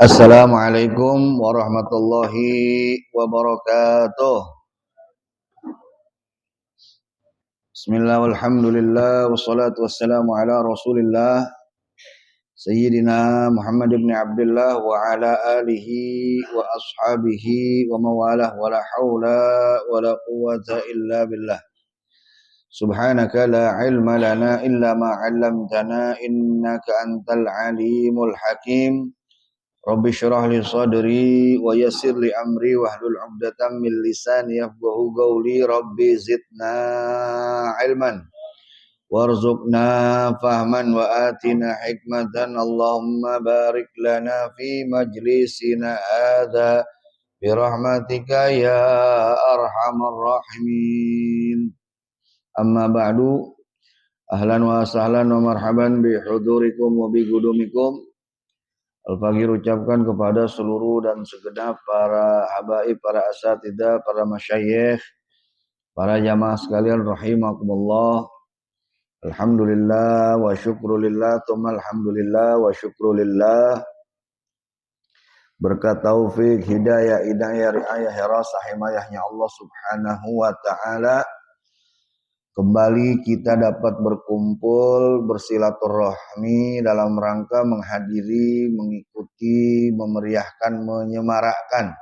Assalamualaikum warahmatullahi wabarakatuh. Bismillah walhamdulillah wassalatu wassalamu ala rasulillah Sayyidina Muhammad ibn Abdullah wa ala alihi wa ashabihi wa mawalah wa la hawla wa la quwwata illa billah. Subhanaka la ilma lana illa ma 'allamtana innaka antal alimul hakim. Rabbi syrah li sadri wa yassir li amri wahlul 'uqdatam min lisani yafqahu qawli. Rabbi zidna ilman warzuqna fahman wa atina hikmatan. Allahumma barik lana fi majlisina hadza bi rahmatika ya arhamar rahimin. Amma ba'du, ahlan wa sahlan wa marhaban bi hudurikum wa bi qudumikum. Al-Fakir ucapkan kepada seluruh dan segenap para habaib, para asatidzah, para masyayikh, para jamaah sekalian rahimakumullah. Alhamdulillah wa syukrulillah, tsumma alhamdulillah wa syukrulillah. Berkat taufik, hidayah, riayah, hirasah, himayahnya Allah Subhanahu wa taala, kembali kita dapat berkumpul bersilaturahmi dalam rangka menghadiri, mengikuti, memeriahkan, menyemarakkan,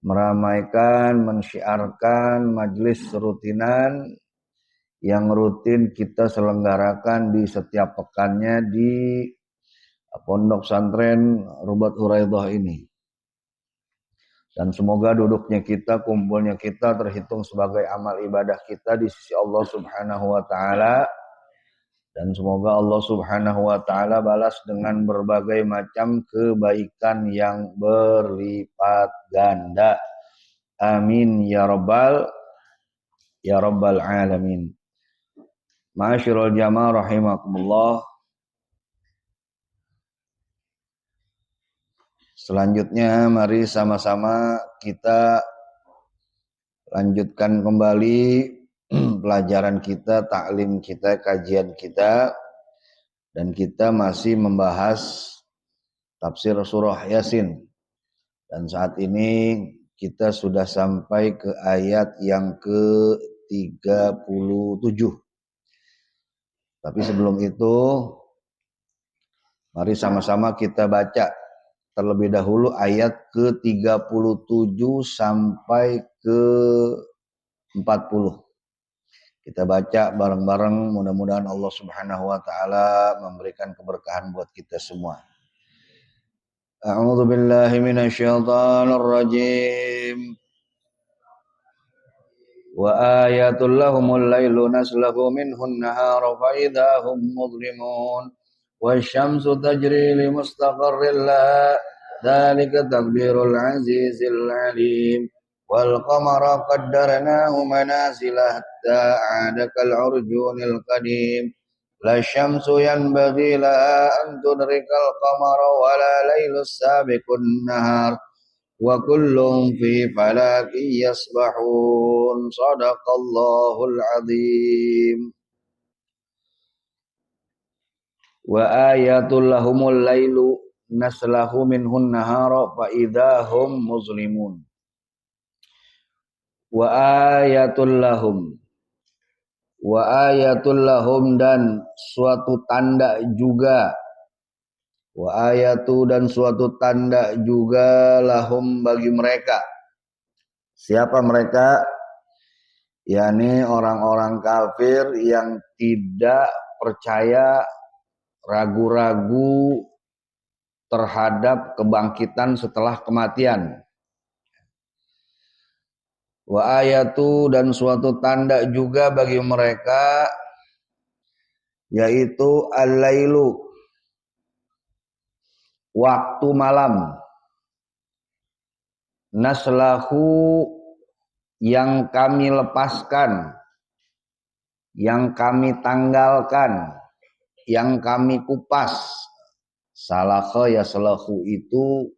meramaikan, mensyiarkan majelis rutinan yang rutin kita selenggarakan di setiap pekannya di Pondok Pesantren Rubat Huraidah ini. Dan semoga duduknya kita, kumpulnya kita terhitung sebagai amal ibadah kita di sisi Allah Subhanahu wa taala. Dan semoga Allah Subhanahu wa taala balas dengan berbagai macam kebaikan yang berlipat ganda. Amin ya rabbal alamin. Ma'asyiral jamaah rahimakumullah. Selanjutnya mari sama-sama kita lanjutkan kembali pelajaran kita, taklim kita, kajian kita, dan kita masih membahas tafsir surah Yasin. Dan saat ini kita sudah sampai ke ayat yang ke-37. Tapi sebelum itu, mari sama-sama kita baca terlebih dahulu ayat ke-37 sampai ke-40. Kita baca bareng-bareng, mudah-mudahan Allah Subhanahu wa taala memberikan keberkahan buat kita semua. A'udzu billahi minasyaitonir rajim. Wa ayatul lahumul lailu naslahu minhun nahara fa idahum mudlimun. Wasyamsu tajri li mustaqarrin laha. Dzalika taqdirul azizil alim. Wal qamara qaddarnahu manazila hatta 'ada kal 'urjunil qadim. La syamsu yanbaghi laha an tudrikal qamara wa la lailus sabiqun nahar. Wa kullum fi falaki yasbahun. Sadaqallahul azim. Wa ayatul lahumul lailu naslahu minhun nahara fa idahum muzlimun. Wa ayatul lahum dan suatu tanda juga. Wa ayatu dan suatu tanda juga lahum bagi mereka. Siapa mereka? yakni orang-orang kafir yang tidak percaya, ragu-ragu terhadap kebangkitan setelah kematian. Wa ayatu dan suatu tanda juga bagi mereka, yaitu al-lailu, waktu malam, naslahu, yang kami lepaskan, yang kami tanggalkan, yang kami kupas. Salakha yaslahu itu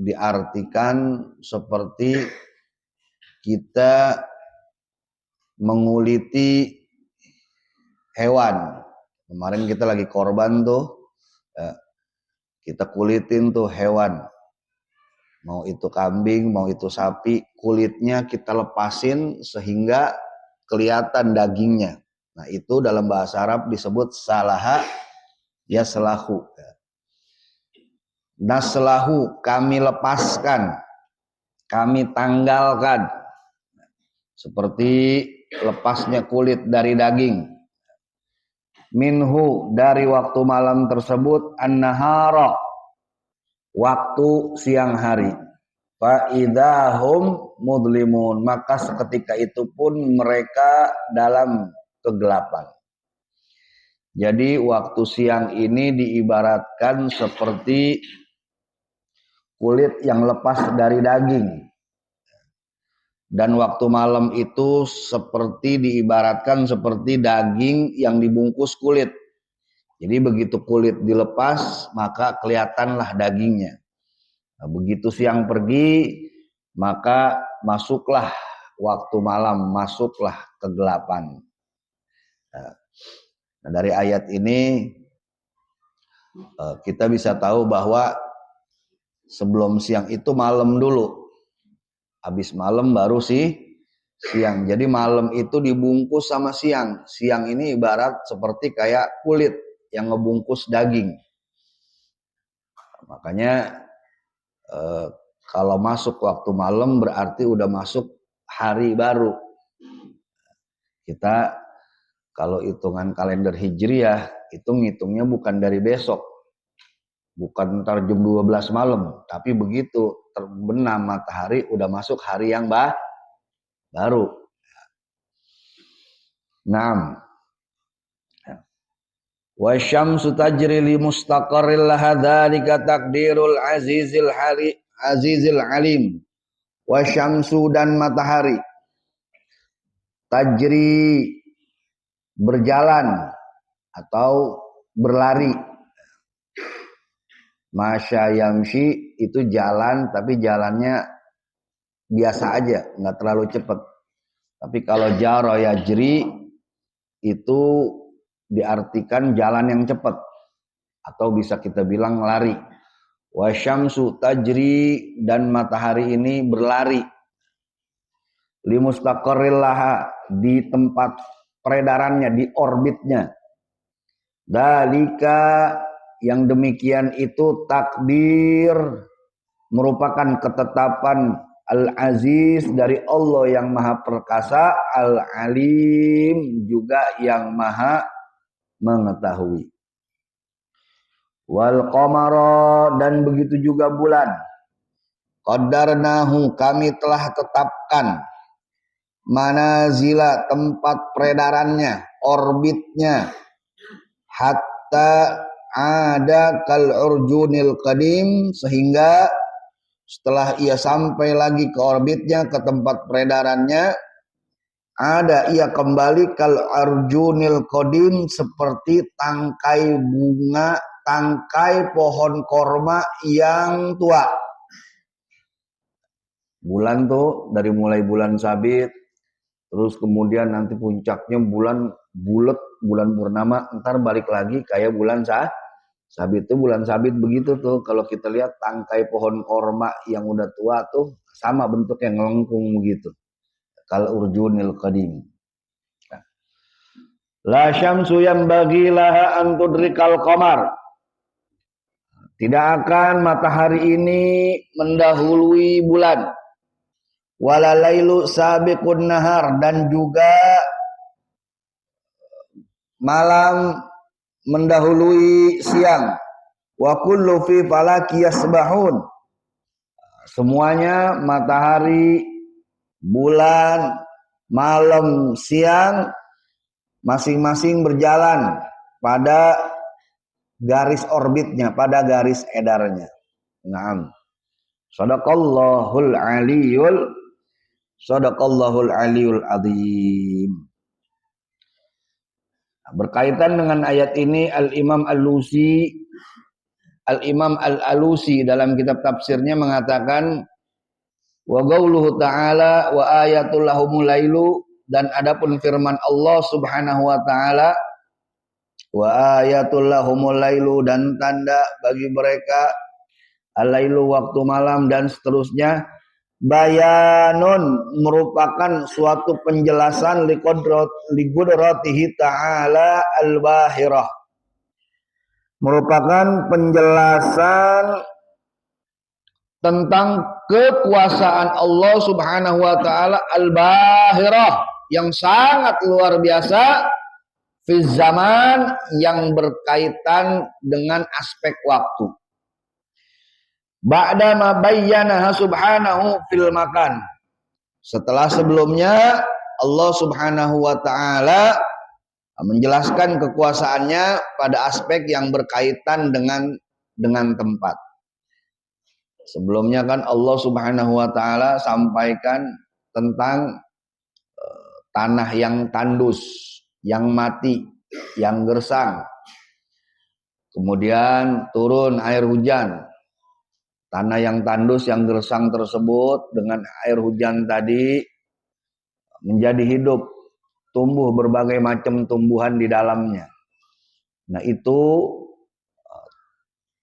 diartikan seperti kita menguliti hewan. Kemarin kita lagi korban tuh, Ya, kita kulitin tuh hewan, mau itu kambing, mau itu sapi, kulitnya kita lepasin sehingga kelihatan dagingnya. Nah itu dalam bahasa Arab disebut salaha yaslahu. Naslahu, kami lepaskan, kami tanggalkan. Seperti lepasnya kulit dari daging. Minhu, dari waktu malam tersebut, an-nahara, waktu siang hari. Fa idahum mudlimun, maka seketika itu pun mereka dalam kegelapan. Jadi waktu siang ini diibaratkan seperti kulit yang lepas dari daging. Dan waktu malam itu seperti diibaratkan seperti daging yang dibungkus kulit. Jadi begitu kulit dilepas, maka kelihatanlah dagingnya. Nah, begitu siang pergi, maka masuklah waktu malam, masuklah kegelapan. Nah, dari ayat ini kita bisa tahu bahwa sebelum siang itu malam dulu. Habis malam baru siang. Jadi malam itu dibungkus sama siang. Siang ini ibarat seperti kayak kulit yang ngebungkus daging. Makanya kalau masuk waktu malam berarti udah masuk hari baru. Kita kalau hitungan kalender Hijriah itu ngitungnya bukan dari besok. Bukan ntar jam 12 malam. Tapi begitu terbenam matahari udah masuk hari yang baru. 6. Wa syamsu tajri li mustaqarril laha dzalika taqdirul azizil alim. Wa syamsu, dan matahari tajri, berjalan atau berlari. Masya yamshi itu jalan, tapi jalannya biasa aja, nggak terlalu cepat. Tapi kalau jaro yajri itu diartikan jalan yang cepat, atau bisa kita bilang lari. Wa syamsu tajri, dan matahari ini berlari. Li mustaqarril laha, di tempat peredarannya, di orbitnya. Dalika, yang demikian itu takdir, merupakan ketetapan Al-Aziz dari Allah yang maha perkasa, Al-Alim juga yang maha mengetahui. Wal qamara, dan begitu juga bulan. Qaddarnahu, kami telah tetapkan. Manazila, tempat peredarannya, orbitnya. Hatta ada kal urjunil qadim, sehingga setelah ia sampai lagi ke orbitnya, ke tempat peredarannya, ada ia kembali kal urjunil qadim, seperti tangkai bunga, tangkai pohon korma yang tua. Bulan tuh dari mulai bulan sabit, terus kemudian nanti puncaknya bulan bulat, bulan purnama, ntar balik lagi kayak bulan sabit. Itu bulan sabit begitu tuh. Kalau kita lihat tangkai pohon korma yang udah tua tuh sama bentuknya, ngelengkung begitu. Kal urjunil qadim. La syamsu yanbaghi laha an tudrikal qamar. Tidak akan matahari ini mendahului bulan. Wala lailu sabiqun nahar, dan juga malam mendahului siang. Wa kullu fi falaki yasbahun. Semuanya, matahari, bulan, malam, siang, masing-masing berjalan pada garis orbitnya, pada garis edarnya. Naam. Sadaqallahul aliyul azim. Berkaitan dengan ayat ini, Al-Imam Al-Alusi dalam kitab tafsirnya mengatakan, wa qauluhu ta'ala wa ayatul lahumul lailu, dan adapun firman Allah Subhanahu wa taala, Wa ayatul lahumul lailu, dan tanda bagi mereka al-lailu waktu malam, dan seterusnya. Bayanun merupakan suatu penjelasan liqudratihi ta'ala al-bahirah, merupakan penjelasan tentang kekuasaan Allah Subhanahu wa taala al-bahirah yang sangat luar biasa fi zaman, yang berkaitan dengan aspek waktu. Ba'da ma bayyanaha subhanahu fil makan. Setelah sebelumnya Allah Subhanahu wa taala menjelaskan kekuasaannya pada aspek yang berkaitan dengan tempat. Sebelumnya kan Allah Subhanahu wa taala sampaikan tentang tanah yang tandus, yang mati, yang gersang. Kemudian turun air hujan. Tanah yang tandus, yang gersang tersebut dengan air hujan tadi menjadi hidup, tumbuh berbagai macam tumbuhan di dalamnya. Nah, itu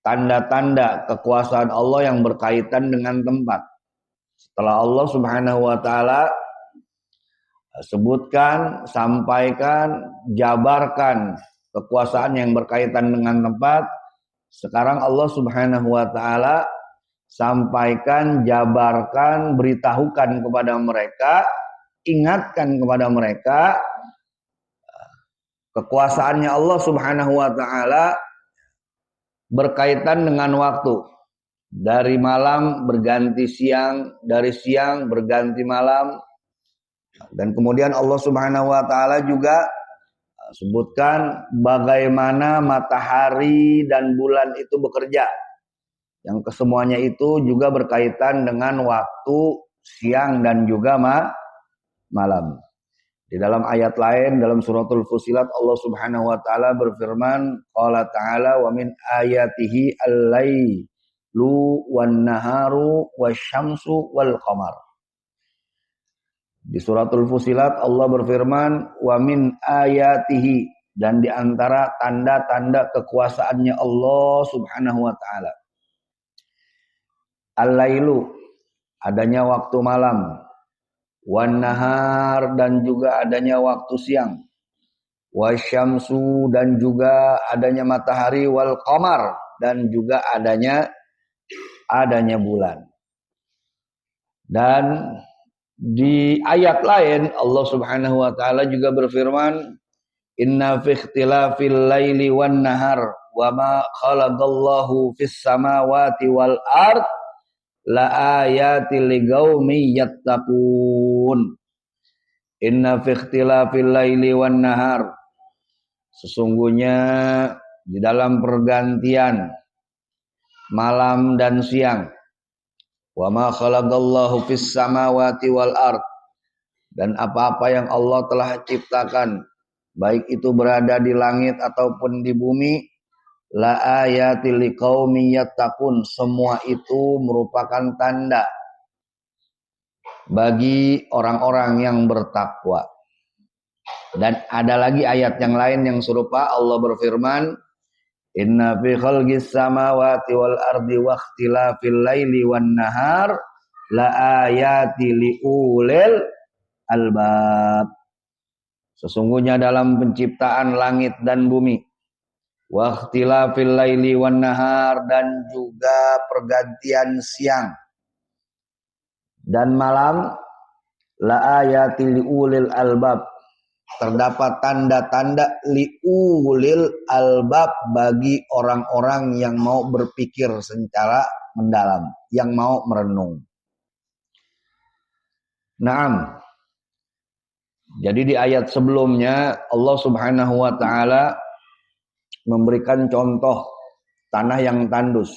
tanda-tanda kekuasaan Allah yang berkaitan dengan tempat. Setelah Allah Subhanahu wa taala sebutkan, sampaikan, jabarkan kekuasaan yang berkaitan dengan tempat, sekarang Allah Subhanahu wa taala sampaikan, jabarkan, beritahukan kepada mereka, ingatkan kepada mereka kekuasaannya Allah Subhanahu wa taala berkaitan dengan waktu. Dari malam berganti siang, dari siang berganti malam. Dan kemudian Allah Subhanahu wa taala juga sebutkan bagaimana matahari dan bulan itu bekerja. Yang kesemuanya itu juga berkaitan dengan waktu siang dan juga malam. Di dalam ayat lain dalam suratul Fussilat Allah Subhanahu wa taala berfirman, qala ta'ala wa min ayatihi al-lailu wan naharu wasyamsu wal qamar. Di suratul Fussilat Allah berfirman, wa min ayatihi, dan di antara tanda-tanda kekuasaannya Allah Subhanahu wa taala, al-lailu, adanya waktu malam, wan nahar, dan juga adanya waktu siang, wasyamsu, dan juga adanya matahari, wal qamar, dan juga adanya bulan. Dan di ayat lain Allah Subhanahu wa taala juga berfirman, inna fi ikhtilafil laili wan nahar wa ma khalaqallahu fis samawati wal ard la ayatil liqaumi yattaqun. Inna fi ikhtilafil laili wan nahar, sesungguhnya di dalam pergantian malam dan siang, wa ma khalaqallahu fis samawati wal ard, dan apa-apa yang Allah telah ciptakan, baik itu berada di langit ataupun di bumi, la ayatil liqaumi yattaqun, semua itu merupakan tanda bagi orang-orang yang bertakwa. Dan ada lagi ayat yang lain yang serupa, Allah berfirman, inna fi khalqis samawati wal ardi wa ikhtilafil laili wan nahar la ayati liulil albab. Sesungguhnya dalam penciptaan langit dan bumi, wa ikhtilafil laili wan nahar, dan juga pergantian siang dan malam, la ayati liulil albab, terdapat tanda-tanda liulil albab, bagi orang-orang yang mau berpikir secara mendalam, yang mau merenung. Naam. Jadi di ayat sebelumnya Allah Subhanahu wa taala memberikan contoh tanah yang tandus.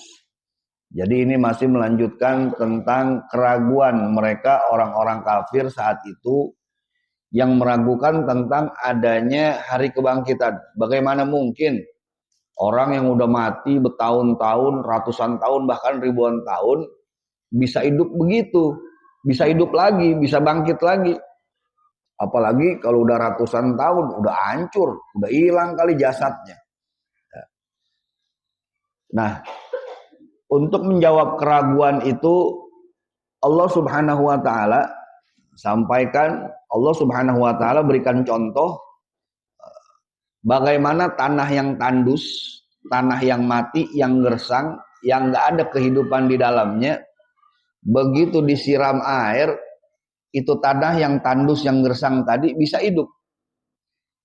Jadi ini masih melanjutkan tentang keraguan mereka orang-orang kafir saat itu yang meragukan tentang adanya hari kebangkitan. Bagaimana mungkin orang yang udah mati bertahun-tahun, ratusan tahun, bahkan ribuan tahun bisa hidup begitu, bisa hidup lagi, bisa bangkit lagi. Apalagi kalau udah ratusan tahun, udah hancur, udah hilang kali jasadnya. Nah, untuk menjawab keraguan itu Allah Subhanahu wa taala sampaikan, Allah Subhanahu wa taala berikan contoh bagaimana tanah yang tandus, tanah yang mati, yang gersang, yang enggak ada kehidupan di dalamnya, begitu disiram air, itu tanah yang tandus, yang gersang tadi bisa hidup.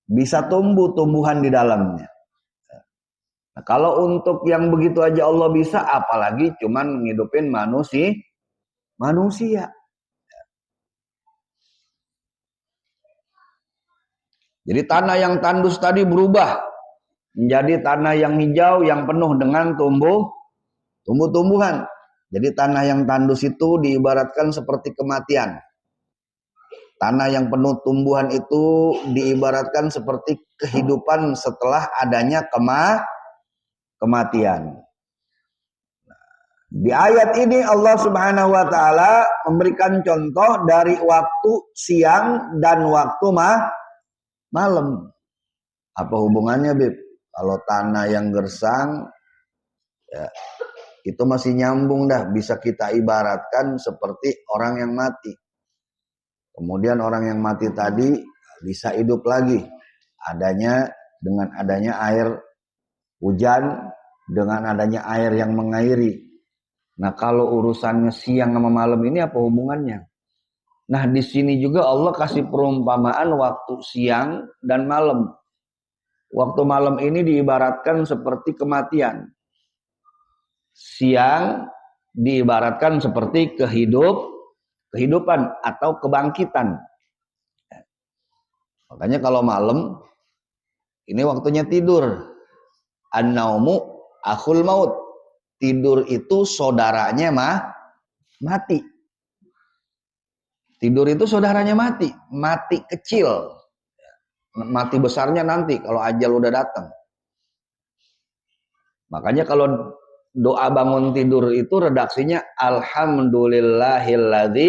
Bisa tumbuh tumbuhan di dalamnya. Nah, kalau untuk yang begitu aja Allah bisa, apalagi cuman ngidupin manusia. Jadi tanah yang tandus tadi berubah menjadi tanah yang hijau yang penuh dengan tumbuh-tumbuhan. Jadi tanah yang tandus itu diibaratkan seperti kematian. Tanah yang penuh tumbuhan itu diibaratkan seperti kehidupan setelah adanya kematian. Di ayat ini Allah Subhanahu wa taala memberikan contoh dari waktu siang dan waktu malam. Apa hubungannya, Bib? Kalau tanah yang gersang ya, itu masih nyambung dah, bisa kita ibaratkan seperti orang yang mati. Kemudian orang yang mati tadi bisa hidup lagi. Dengan adanya air hujan, dengan adanya air yang mengairi. Nah, kalau urusannya siang sama malam ini apa hubungannya? Nah, di sini juga Allah kasih perumpamaan waktu siang dan malam. Waktu malam ini diibaratkan seperti kematian. Siang diibaratkan seperti kehidupan atau kebangkitan. Makanya kalau malam ini waktunya tidur. An-naumu akhul maut. Tidur itu saudaranya mati. Tidur itu saudaranya mati. Mati kecil. Mati besarnya nanti kalau ajal udah datang. Makanya kalau doa bangun tidur itu redaksinya alhamdulillahilladzi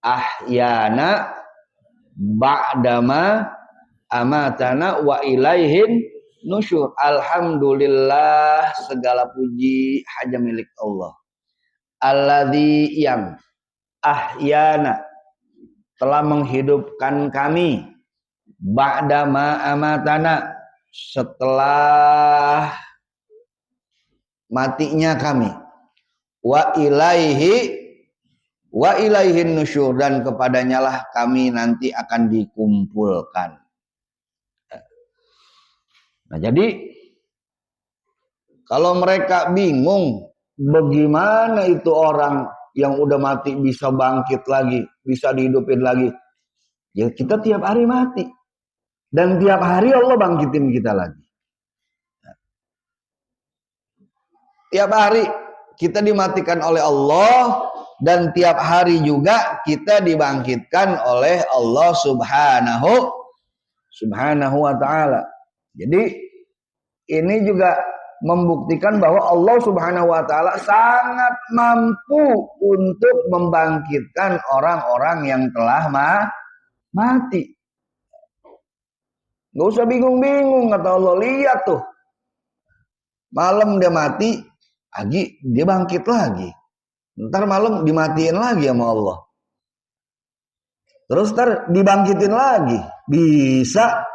ahyana ba'dama amatana wa ilaihin nusyur. Alhamdulillah, segala puji hanya milik Allah. Alladzi yang ahyana telah menghidupkan kami ba'dama amatana setelah matinya kami. Wa ilaihin nusyur, dan kepadanya lah kami nanti akan dikumpulkan. Nah, jadi kalau mereka bingung bagaimana itu orang yang udah mati bisa bangkit lagi, bisa dihidupin lagi. Ya kita tiap hari mati. Dan tiap hari Allah bangkitin kita lagi. Tiap hari kita dimatikan oleh Allah, dan tiap hari juga kita dibangkitkan oleh Allah Subhanahu wa ta'ala. Jadi ini juga membuktikan bahwa Allah Subhanahu wa ta'ala sangat mampu untuk membangkitkan orang-orang yang telah mati. Gak usah bingung-bingung, kata Allah. Lihat tuh, malam dia mati, pagi dia bangkit lagi. Ntar malam dimatiin lagi sama Allah. Terus ntar dibangkitin lagi. Bisa.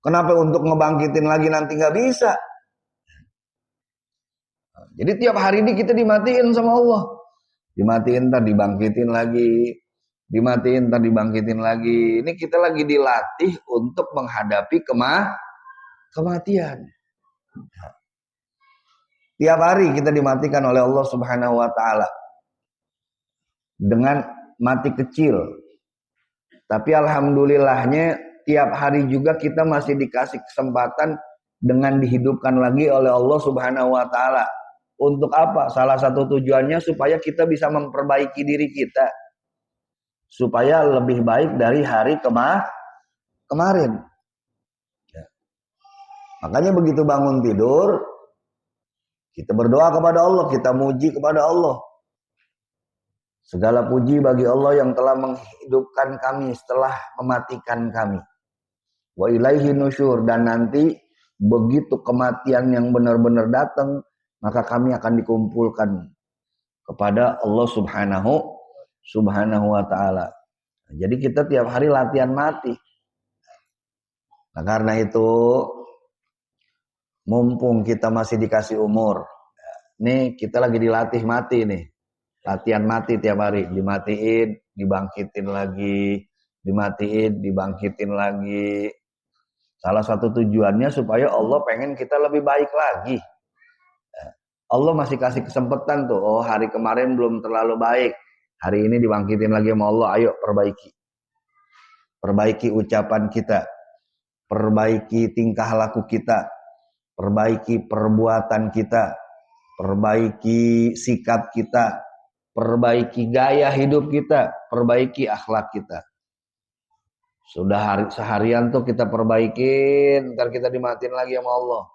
Kenapa untuk ngebangkitin lagi nanti gak bisa? Jadi tiap hari ini kita dimatiin sama Allah. Dimatiin ntar dibangkitin lagi. Dimatiin ntar dibangkitin lagi. Ini kita lagi dilatih untuk menghadapi kematian. Tiap hari kita dimatikan oleh Allah Subhanahu wa ta'ala dengan mati kecil. Tapi alhamdulillahnya tiap hari juga kita masih dikasih kesempatan dengan dihidupkan lagi oleh Allah Subhanahu wa ta'ala. Untuk apa? Salah satu tujuannya supaya kita bisa memperbaiki diri kita, supaya lebih baik dari hari kemarin. Ya. Makanya begitu bangun tidur, kita berdoa kepada Allah, kita muji kepada Allah. Segala puji bagi Allah yang telah menghidupkan kami setelah mematikan kami. Wa ilaihi nusyur, dan nanti begitu kematian yang benar-benar datang, maka kami akan dikumpulkan kepada Allah Subhanahu wa taala. Jadi kita tiap hari latihan mati. Nah, karena itu mumpung kita masih dikasih umur, nih kita lagi dilatih mati nih. Latihan mati tiap hari, dimatiin, dibangkitin lagi, dimatiin, dibangkitin lagi. Salah satu tujuannya supaya Allah pengen kita lebih baik lagi. Allah masih kasih kesempatan tuh. Oh, hari kemarin belum terlalu baik. Hari ini dibangkitin lagi sama Allah. Ayo perbaiki. Perbaiki ucapan kita. Perbaiki tingkah laku kita. Perbaiki perbuatan kita. Perbaiki sikap kita. Perbaiki gaya hidup kita. Perbaiki akhlak kita. Sudah seharian tuh kita perbaikin, ntar kita dimatiin lagi sama Allah.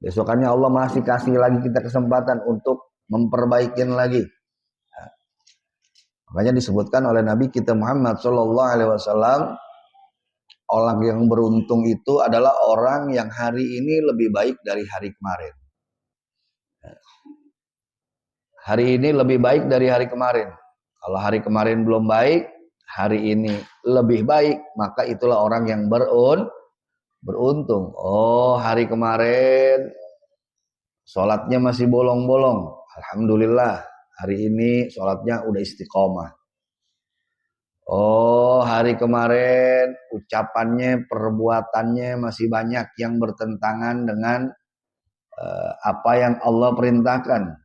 Besokannya Allah masih kasih lagi kita kesempatan untuk memperbaikin lagi. Nah, makanya disebutkan oleh Nabi kita Muhammad SAW, orang yang beruntung itu adalah orang yang hari ini lebih baik dari hari kemarin. Hari ini lebih baik dari hari kemarin. Kalau hari kemarin belum baik, hari ini lebih baik, maka itulah orang yang beruntung. Oh, hari kemarin sholatnya masih bolong-bolong. Alhamdulillah, hari ini sholatnya udah istiqomah. Oh, hari kemarin ucapannya, perbuatannya masih banyak yang bertentangan dengan apa yang Allah perintahkan.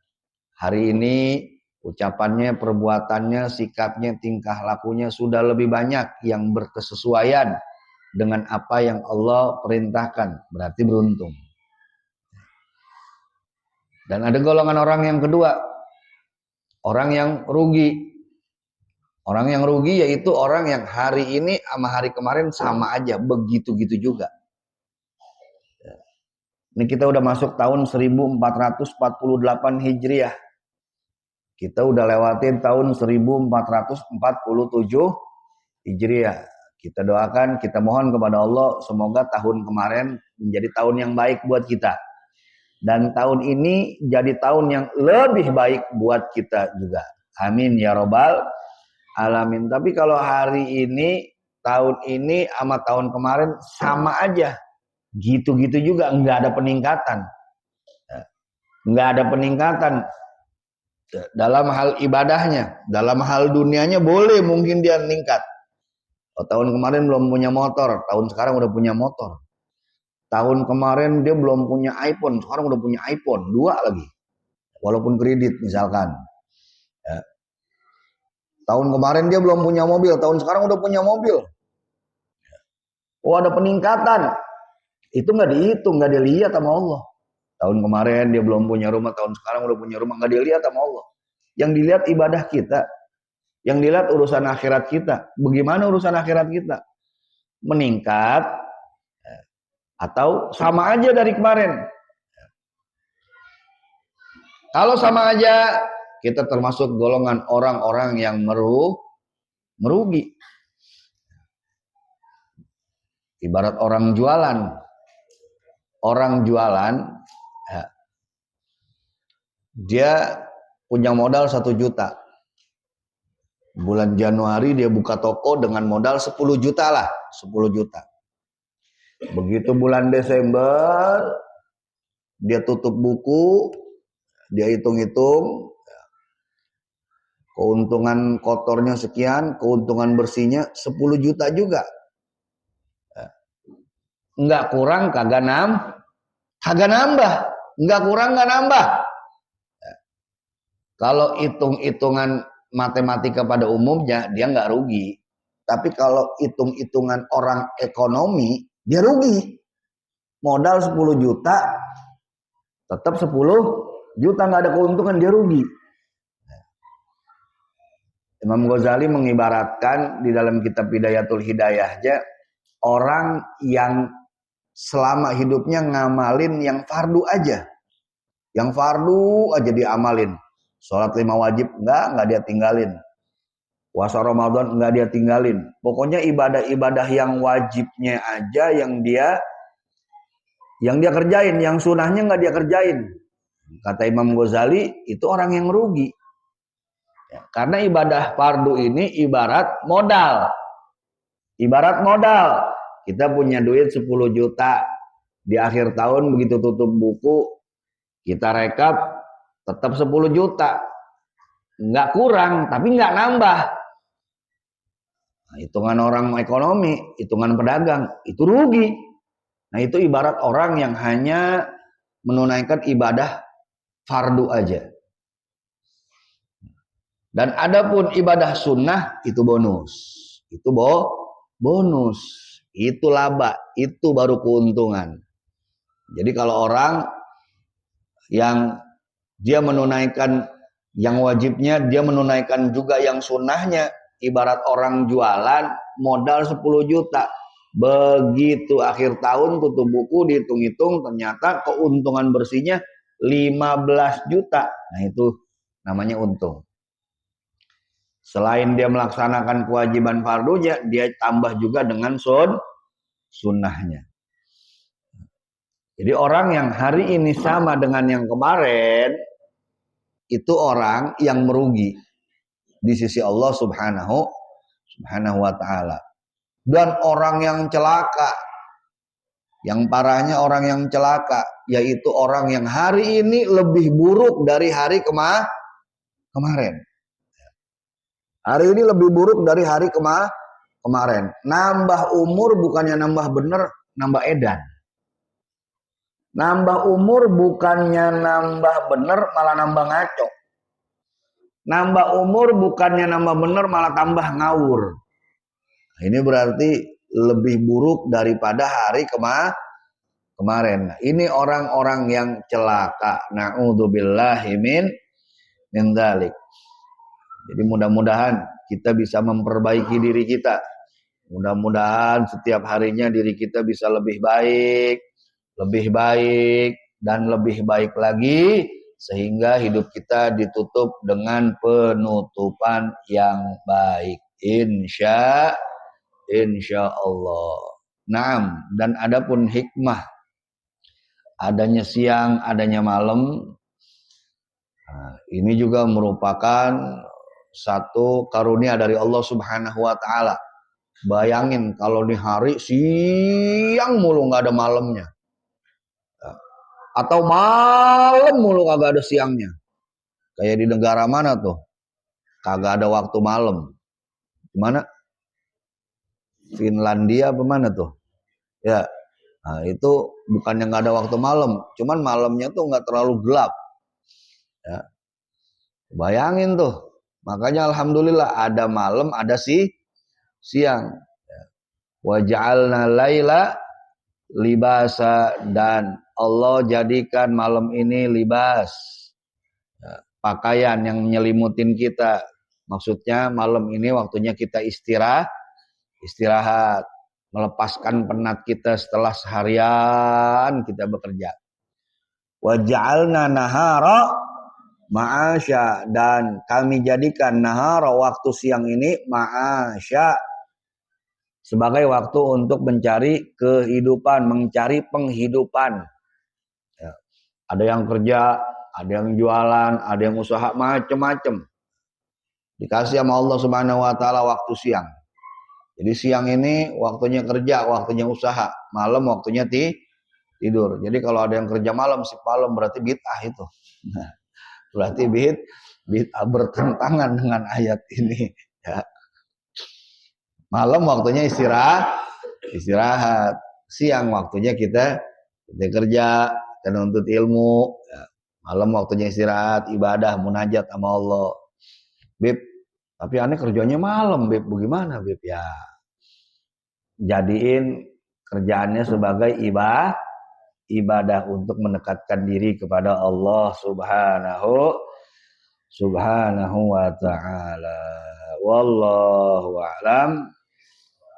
Hari ini ucapannya, perbuatannya, sikapnya, tingkah lakunya sudah lebih banyak yang berkesesuaian dengan apa yang Allah perintahkan. Berarti beruntung. Dan ada golongan orang yang kedua, orang yang rugi. Orang yang rugi yaitu orang yang hari ini sama hari kemarin sama aja, begitu-gitu juga. Ini kita udah masuk tahun 1448 Hijriah. Kita udah lewatin tahun 1447 Hijriah. Kita doakan, kita mohon kepada Allah semoga tahun kemarin menjadi tahun yang baik buat kita. Dan tahun ini jadi tahun yang lebih baik buat kita juga. Amin ya robbal alamin. Tapi kalau hari ini, tahun ini sama tahun kemarin sama aja. Gitu-gitu juga, nggak ada peningkatan. Nggak ada peningkatan. Dalam hal ibadahnya, dalam hal dunianya boleh mungkin dia meningkat. Oh, tahun kemarin belum punya motor, tahun sekarang udah punya motor. Tahun kemarin dia belum punya iPhone, sekarang udah punya iPhone, 2 lagi. Walaupun kredit misalkan. Ya. Tahun kemarin dia belum punya mobil, tahun sekarang udah punya mobil. Oh, ada peningkatan. Itu nggak dihitung, nggak dilihat sama Allah. Tahun kemarin dia belum punya rumah, tahun sekarang udah punya rumah, nggak dilihat sama Allah. Yang dilihat ibadah kita, yang dilihat urusan akhirat kita. Bagaimana urusan akhirat kita? Meningkat atau sama aja dari kemarin? Kalau sama aja, kita termasuk golongan orang-orang yang merugi. Ibarat orang jualan. Orang jualan, ya, dia punya modal 1 juta. Bulan Januari dia buka toko dengan modal 10 juta lah. 10 juta. Begitu bulan Desember, dia tutup buku, dia hitung-hitung, keuntungan kotornya sekian, keuntungan bersihnya 10 juta juga. Enggak kurang, kagak nambah. Enggak kurang, enggak nambah. Kalau hitung-hitungan matematika pada umumnya, dia enggak rugi. Tapi kalau hitung-hitungan orang ekonomi, dia rugi. Modal 10 juta, tetap 10 juta enggak ada keuntungan, dia rugi. Imam Ghazali mengibaratkan di dalam kitab Bidayatul Hidayahnya, orang yang selama hidupnya ngamalin yang fardu aja. Yang fardu aja diamalin. Sholat 5 wajib enggak dia tinggalin. Puasa Ramadan enggak dia tinggalin. Pokoknya ibadah-ibadah yang wajibnya aja yang dia kerjain, yang sunahnya enggak dia kerjain. Kata Imam Ghazali, itu orang yang rugi. Ya, karena ibadah fardu ini ibarat modal. Ibarat modal. Kita punya duit 10 juta. Di akhir tahun begitu tutup buku, kita rekap tetap 10 juta. Enggak kurang, tapi enggak nambah. Nah, hitungan orang ekonomi, hitungan pedagang, itu rugi. Nah, itu ibarat orang yang hanya menunaikan ibadah fardu aja. Dan adapun ibadah sunnah itu bonus. Itu bonus. Itu laba, itu baru keuntungan. Jadi kalau orang yang dia menunaikan yang wajibnya, dia menunaikan juga yang sunnahnya, ibarat orang jualan modal 10 juta. Begitu akhir tahun tutup buku dihitung-hitung ternyata keuntungan bersihnya 15 juta. Nah itu namanya untung. Selain dia melaksanakan kewajiban fardunya, dia tambah juga dengan sunnahnya. Jadi orang yang hari ini sama dengan yang kemarin, itu orang yang merugi di sisi Allah subhanahu wa ta'ala. Dan orang yang celaka, yang parahnya orang yang celaka, yaitu orang yang hari ini lebih buruk dari hari kemarin. Hari ini lebih buruk dari hari kemarin. Nambah umur bukannya nambah bener, nambah edan. Nambah umur bukannya nambah bener, malah nambah ngaco. Nambah umur bukannya nambah bener, malah tambah ngawur. Ini berarti lebih buruk daripada hari kemarin. Ini orang-orang yang celaka. Na'udzubillahi min dzalik. Jadi mudah-mudahan kita bisa memperbaiki diri kita. Mudah-mudahan setiap harinya diri kita bisa lebih baik dan lebih baik lagi, sehingga hidup kita ditutup dengan penutupan yang baik, insya Allah. Naam, dan adapun hikmah adanya siang, adanya malam, nah, ini juga merupakan satu karunia dari Allah Subhanahu wa ta'ala. Bayangin kalau di hari siang mulu nggak ada malamnya, atau malam mulu kagak ada siangnya. Kayak di negara mana tuh kagak ada waktu malam? Gimana? Finlandia apa mana tuh? Ya, nah itu bukannya nggak ada waktu malam, cuman malamnya tuh nggak terlalu gelap. Ya, bayangin tuh. Makanya alhamdulillah ada malam, ada siang. Wa ja'alna laila libasa, dan Allah jadikan malam ini libas, pakaian yang menyelimutin kita. Maksudnya malam ini waktunya kita istirahat, melepaskan penat kita setelah seharian kita bekerja. Wa ja'alna nahara ma'asya, dan kami jadikan nahara, waktu siang ini, ma'asya, sebagai waktu untuk mencari kehidupan, mencari penghidupan. Ya. Ada yang kerja, ada yang jualan, ada yang usaha, macam-macam. Dikasih sama Allah Subhanahu wa ta'ala waktu siang. Jadi siang ini waktunya kerja, waktunya usaha. Malam waktunya tidur. Jadi kalau ada yang kerja malam, sip malam, berarti bid'ah itu. Nah, berarti bid'ah bertentangan dengan ayat ini. Ya. Malam waktunya istirahat. Siang waktunya kita kerja, kita nuntut ilmu. Ya. Malam waktunya istirahat, ibadah, munajat sama Allah. Beb, tapi aneh kerjanya malam, Beb. Bagaimana, Beb? Ya, jadiin kerjaannya sebagai ibadah untuk mendekatkan diri kepada Allah Subhanahu wa ta'ala. Wallahu a'lam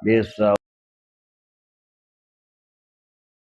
bishawab.